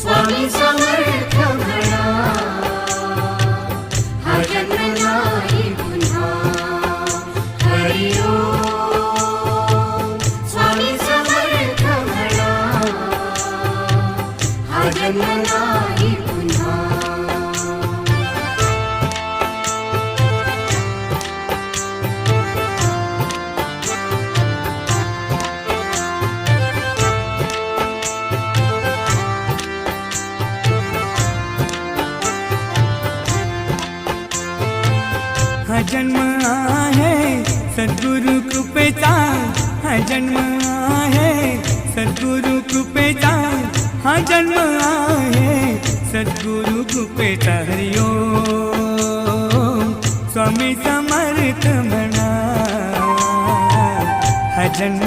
स्वामी समर्थ म्हणा, हा जन्म नाही पुन्हा. हरि ओम स्वामी समर्थ म्हणा, हा जन्म नाही पुन्हा. हा जन्म आहे सद्गुरु कृपेचा, हा जन्म आहे सद्गुरु कृपेचा, हा जन्म आहे सद्गुरु कृपेचा. हरि ओम स्वामी समर्थ म्हणा, हा जन्म